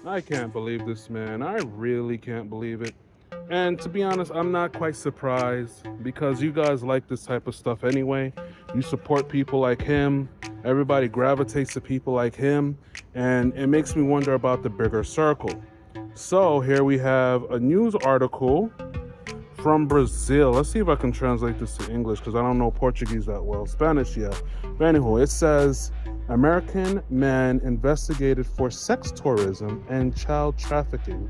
I can't believe this, man. I really can't believe it. And to be honest, I'm not quite surprised because you guys like this type of stuff anyway. You support people like him. Everybody gravitates to people like him. And it makes me wonder about the bigger circle. So here we have a news article from Brazil. Let's see if I can translate this to English because I don't know Portuguese that well. Spanish, yeah. But anyway, it says American man investigated for sex tourism and child trafficking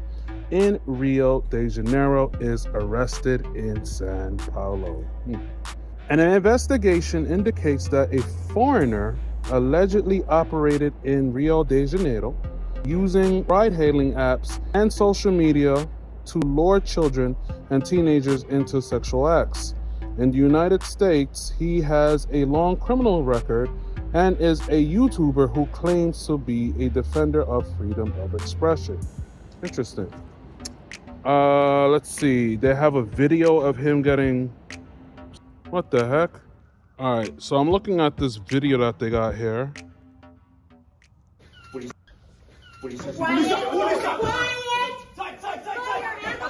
in Rio de Janeiro is arrested in São Paulo. And an investigation indicates that a foreigner allegedly operated in Rio de Janeiro using ride-hailing apps and social media to lure children and teenagers into sexual acts. In the United States, he has a long criminal record and is a YouTuber who claims to be a defender of freedom of expression. Interesting. Let's see. They have a video of him getting... What the heck? All right, so I'm looking at this video that they got here.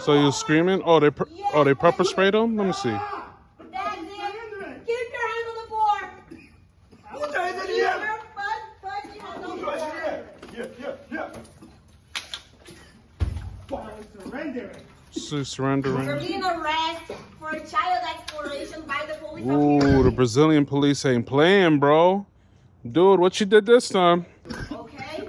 So you're screaming? Oh, they pepper sprayed him? Let me see. That's it. Keep your hand on the floor. Put your hand on the floor. So surrendering. You're being arrested for child exploration by the police. Ooh, the Brazilian police ain't playing, bro. Dude, what you did this time? Okay,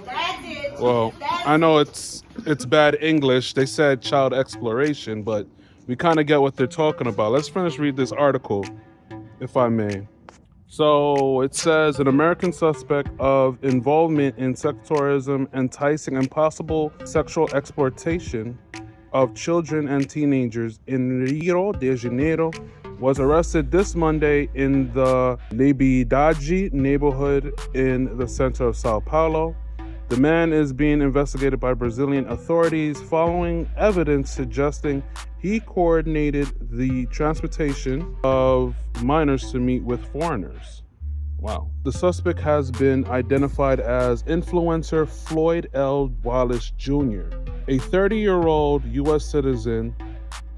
that's it. Well, I know it's bad English. They said child exploration, but we kind of get what they're talking about. Let's finish read this article, if I may. So it says an American suspect of involvement in sex tourism, enticing and possible sexual exploitation of children and teenagers in Rio de Janeiro was arrested this Monday in the Liberdade neighborhood in the center of São Paulo. The man is being investigated by Brazilian authorities following evidence suggesting he coordinated the transportation of minors to meet with foreigners. Wow. The suspect has been identified as influencer Floyd Wallace Jr., a 30-year-old U.S. citizen.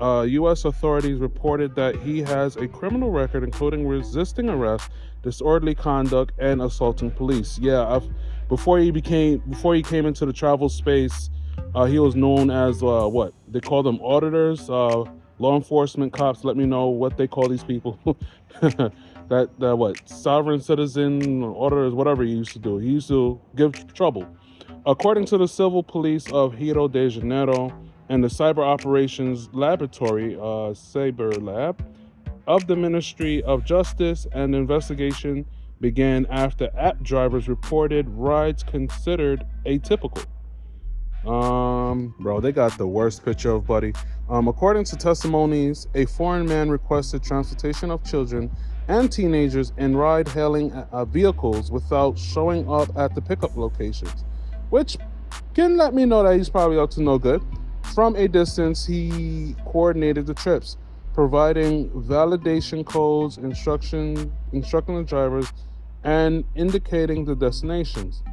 U.S. authorities reported that he has a criminal record including resisting arrest, disorderly conduct, and assaulting police. Before he came into the travel space, he was known as what they call them, auditors, law enforcement cops. Let me know what they call these people. that what sovereign citizen auditors, whatever he used to do. He used to give trouble. According to the civil police of Rio de Janeiro and the Cyber Operations Laboratory, Cyber Lab, of the Ministry of Justice, and the investigation began after app drivers reported rides considered atypical. Bro, they got the worst picture of Buddy. According to testimonies, a foreign man requested transportation of children and teenagers in ride-hailing vehicles without showing up at the pickup locations, which can let me know that he's probably up to no good. From a distance, he coordinated the trips, providing validation codes, instructing the drivers, and indicating the destinations.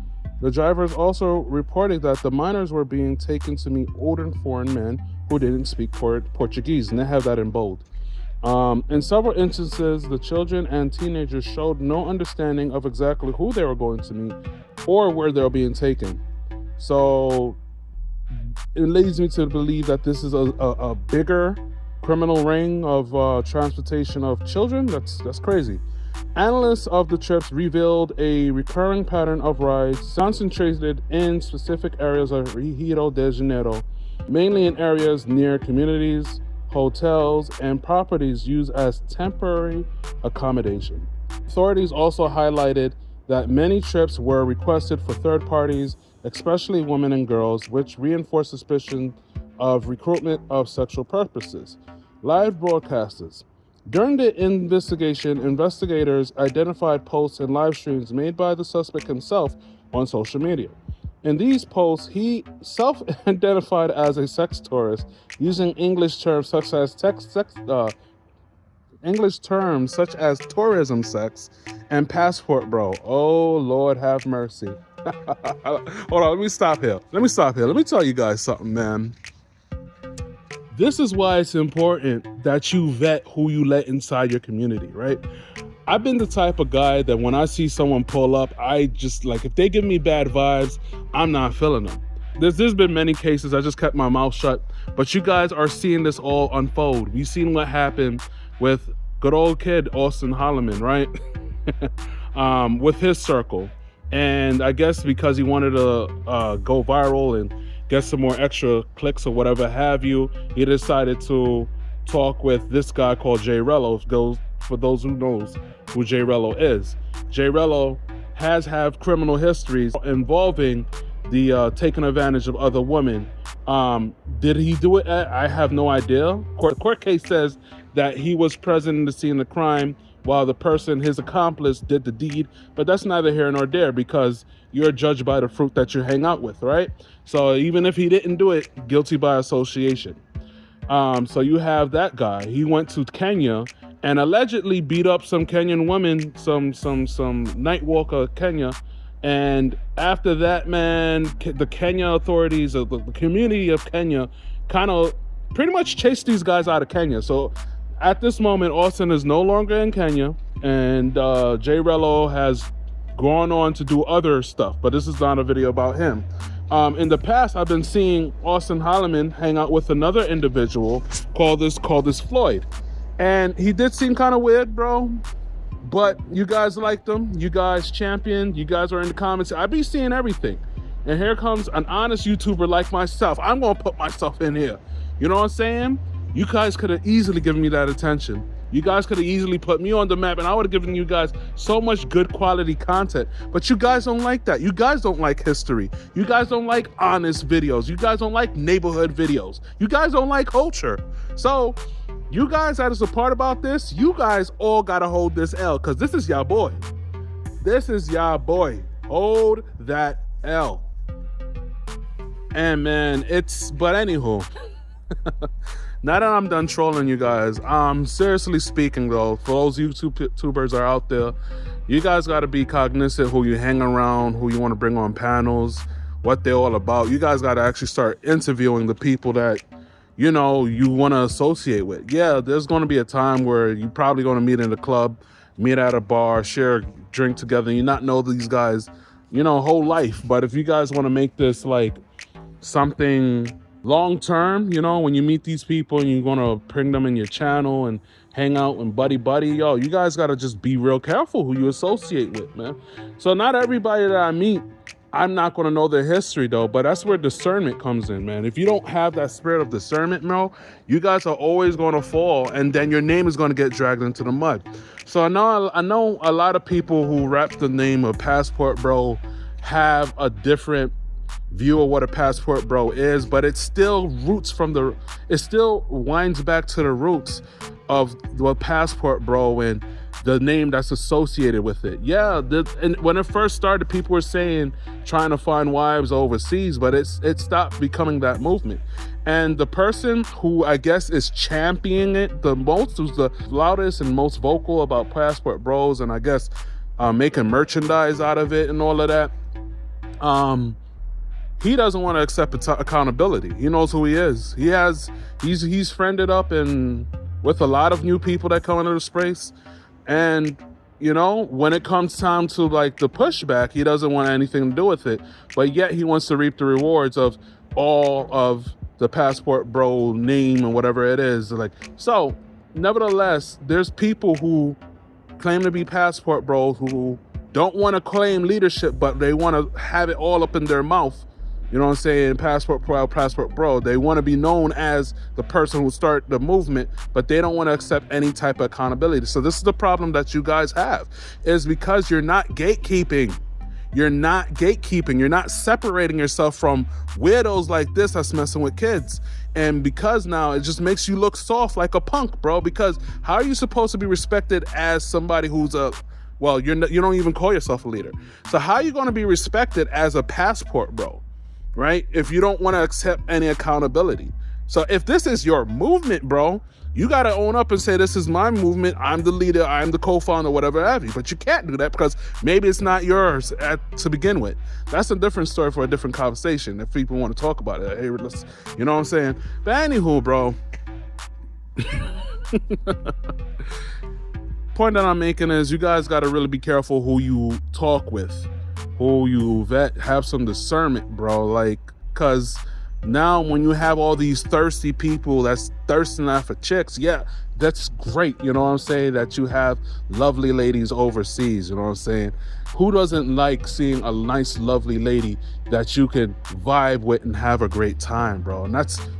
The drivers also reported that the minors were being taken to meet older foreign men who didn't speak Portuguese, and they have that in bold. In several instances, the children and teenagers showed no understanding of exactly who they were going to meet or where they were being taken. So it leads me to believe that this is a bigger criminal ring of transportation of children. That's crazy. Analysts of the trips revealed a recurring pattern of rides concentrated in specific areas of Rio de Janeiro, mainly in areas near communities, hotels, and properties used as temporary accommodation. Authorities also highlighted that many trips were requested for third parties, especially women and girls, which reinforced suspicion of recruitment of sexual purposes. Live broadcasters. During the investigation, investigators identified posts and live streams made by the suspect himself on social media. In these posts, he self-identified as a sex tourist, using English terms such as tourism sex and passport bro. Oh, Lord have mercy. Hold on, let me stop here. Let me tell you guys something, man. This is why it's important that you vet who you let inside your community, right? I've been the type of guy that when I see someone pull up, I just like, if they give me bad vibes, I'm not feeling them. There's been many cases I just kept my mouth shut, but you guys are seeing this all unfold. We've seen what happened with good old kid Austin Holloman, right? With his circle. And I guess because he wanted to go viral and get some more extra clicks or whatever have you, he decided to talk with this guy called JRELLO. For those who knows who JRELLO is. JRELLO has had criminal histories involving the taking advantage of other women. Did he do it? I have no idea. Court case says that he was present in the scene of the crime while the person, his accomplice, did the deed, but that's neither here nor there because you're judged by the fruit that you hang out with, right? So even if he didn't do it, guilty by association. So you have that guy. He went to Kenya and allegedly beat up some Kenyan women, some night walker Kenya. And after that, man, the Kenya authorities, the community of Kenya, kind of pretty much chased these guys out of Kenya. So at this moment, Austin is no longer in Kenya, and JRELLO has gone on to do other stuff, but this is not a video about him. In the past, I've been seeing Austin Holloman hang out with another individual called this Floyd. And he did seem kind of weird, bro. But you guys liked him. You guys championed. You guys are in the comments. I be seeing everything. And here comes an honest YouTuber like myself. I'm going to put myself in here. You know what I'm saying? You guys could have easily given me that attention. You guys could have easily put me on the map and I would have given you guys so much good quality content. But you guys don't like that. You guys don't like history. You guys don't like honest videos. You guys don't like neighborhood videos. You guys don't like culture. So you guys that is a part about this, you guys all got to hold this L because this is y'all boy. This is y'all boy. Hold that L. And man, but anywho. Now that I'm done trolling you guys, seriously speaking though, for those YouTubers are out there, you guys got to be cognizant who you hang around, who you want to bring on panels, what they're all about. You guys got to actually start interviewing the people that, you know, you want to associate with. Yeah, there's going to be a time where you're probably going to meet in a club, meet at a bar, share a drink together, and you not know these guys, you know, whole life. But if you guys want to make this like something long term, you know, when you meet these people and you're gonna bring them in your channel and hang out and buddy, yo, you guys gotta just be real careful who you associate with, man. So not everybody that I meet, I'm not gonna know their history though, but that's where discernment comes in, man. If you don't have that spirit of discernment, bro, you guys are always gonna fall and then your name is gonna get dragged into the mud. So I know a lot of people who rap the name of Passport Bro have a different view of what a passport bro is, but it still winds back to the roots of the passport bro and the name that's associated with it. Yeah, and when it first started, people were saying trying to find wives overseas, but it stopped becoming that movement. And the person who I guess is championing it the most, who's the loudest and most vocal about passport bros, and I guess making merchandise out of it and all of that, he doesn't want to accept accountability. He knows who he is. He's friended up and with a lot of new people that come into the space. And, you know, when it comes time to like the pushback, he doesn't want anything to do with it. But yet he wants to reap the rewards of all of the passport bro name and whatever it is. Like, so nevertheless, there's people who claim to be passport bros who don't want to claim leadership, but they want to have it all up in their mouth. You know what I'm saying? Passport bro. They want to be known as the person who started the movement, but they don't want to accept any type of accountability. So this is the problem that you guys have, is because you're not gatekeeping. You're not gatekeeping. You're not separating yourself from weirdos like this that's messing with kids. And because now it just makes you look soft like a punk, bro. Because how are you supposed to be respected as somebody who's you don't even call yourself a leader. So how are you going to be respected as a passport bro? Right? If you don't want to accept any accountability. So if this is your movement, bro, You got to own up and say, this is my movement. I'm the leader. I'm the co-founder, whatever have you. But you can't do that because maybe it's not yours to begin with. That's a different story for a different conversation if people want to talk about it. Hey, let's, you know what I'm saying? But anywho, bro. Point that I'm making is you guys got to really be careful who you talk with, who you vet, have some discernment, bro. Like, because now when you have all these thirsty people that's thirsting after chicks, yeah, that's great. You know what I'm saying? That you have lovely ladies overseas, you know what I'm saying? Who doesn't like seeing a nice, lovely lady that you can vibe with and have a great time, bro? And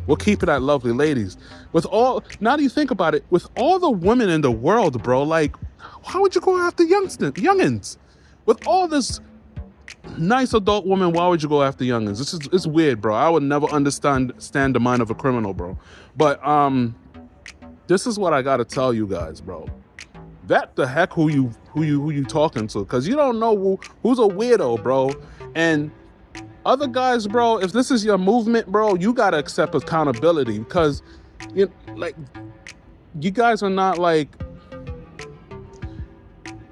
we'll keep it at lovely ladies. Now that you think about it, with all the women in the world, bro, like, how would you go after youngins? With all this nice adult woman, why would you go after youngins? It's weird, bro. I would never understand the mind of a criminal, bro. But this is what I gotta tell you guys, bro. Vet the heck who you talking to, because you don't know who's a weirdo, bro. And other guys, bro, if this is your movement, bro, you gotta accept accountability, because you guys are not like.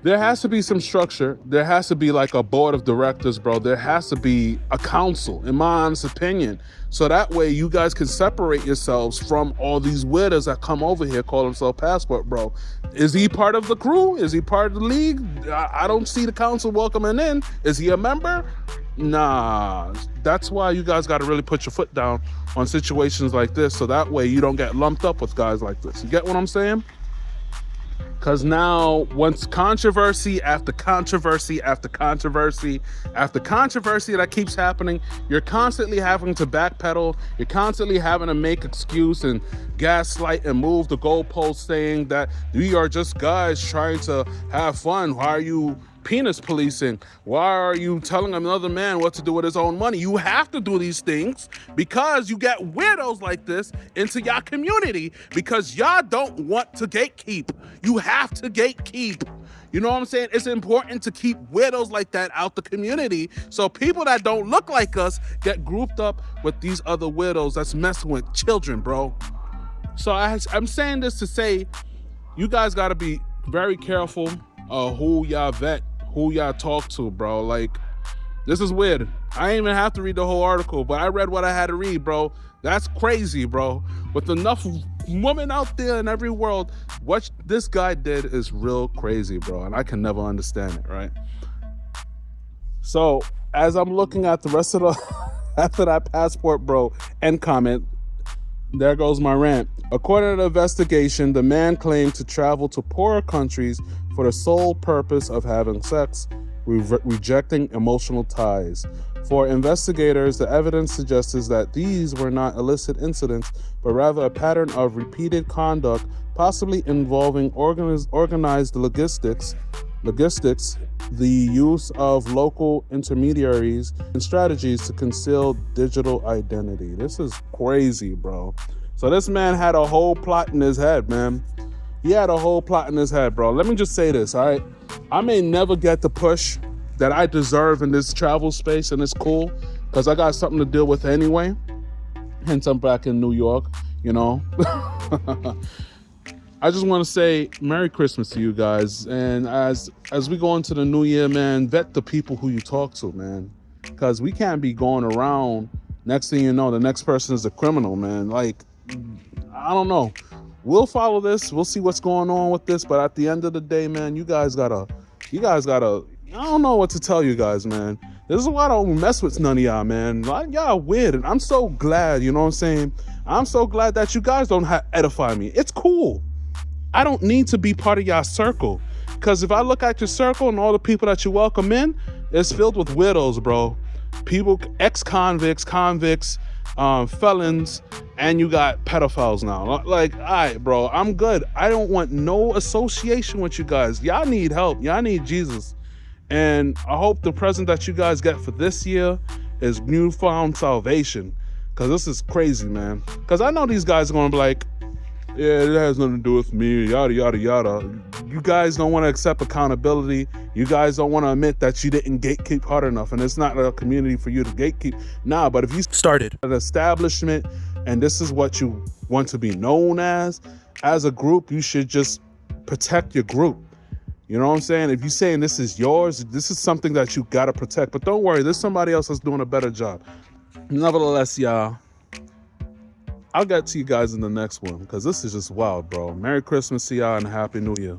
There has to be some structure. There has to be like a board of directors, bro. There has to be a council, in my honest opinion. So that way you guys can separate yourselves from all these weirdos that come over here, call themselves Passport, bro. Is he part of the crew? Is he part of the league? I don't see the council welcoming in. Is he a member? Nah. That's why you guys got to really put your foot down on situations like this, so that way you don't get lumped up with guys like this. You get what I'm saying? Because now, once controversy after controversy after controversy after controversy that keeps happening, you're constantly having to backpedal. You're constantly having to make excuse and gaslight and move the goalposts, saying that we are just guys trying to have fun. Why are you penis policing? Why are you telling another man what to do with his own money? You have to do these things because you get weirdos like this into your community, because y'all don't want to gatekeep. You have to gatekeep. You know what I'm saying? It's important to keep weirdos like that out the community, so people that don't look like us get grouped up with these other weirdos that's messing with children, bro. So I'm saying this to say, you guys got to be very careful who y'all vet, who y'all talk to, bro. Like, this is weird. I didn't even have to read the whole article, but I read what I had to read, bro. That's crazy, bro. With enough women out there in every world, what this guy did is real crazy, bro. And I can never understand it, right? So, as I'm looking at the rest of after that Passport, bro, end comment, there goes my rant. According to the investigation, the man claimed to travel to poorer countries for the sole purpose of having sex, rejecting emotional ties. For investigators, the evidence suggests that these were not illicit incidents, but rather a pattern of repeated conduct, possibly involving organized logistics, the use of local intermediaries, and strategies to conceal digital identity. This is crazy, bro. So this man had a whole plot in his head, man. He had a whole plot in his head, bro. Let me just say this, all right? I may never get the push that I deserve in this travel space, and it's cool, because I got something to deal with anyway. Hence, I'm back in New York, you know? I just want to say Merry Christmas to you guys. And as we go into the new year, man, vet the people who you talk to, man. Because we can't be going around, next thing you know, the next person is a criminal, man. Like, I don't know. We'll follow this. We'll see what's going on with this. But at the end of the day, man, you guys gotta, I don't know what to tell you guys, man. This is why I don't mess with none of y'all, man. Like, y'all weird. And I'm so glad, you know what I'm saying? I'm so glad that you guys don't edify me. It's cool. I don't need to be part of y'all circle. Because if I look at your circle and all the people that you welcome in, it's filled with widows, bro. People, ex-convicts, convicts, felons, and you got pedophiles now. Like, all right, bro, I'm good. I don't want no association with you guys. Y'all need help. Y'all need Jesus. And I hope the present that you guys get for this year is newfound salvation. Because this is crazy, man. Because I know these guys are going to be like, yeah, it has nothing to do with me, yada, yada, yada. You guys don't want to accept accountability. You guys don't want to admit that you didn't gatekeep hard enough, and it's not a community for you to gatekeep. Nah, but if you started an establishment and this is what you want to be known as, as a group, you should just protect your group. You know what I'm saying? If you're saying this is yours, this is something that you gotta protect. But don't worry, there's somebody else that's doing a better job. Nevertheless, y'all, I'll get to you guys in the next one, because this is just wild, bro. Merry Christmas to y'all and Happy New Year.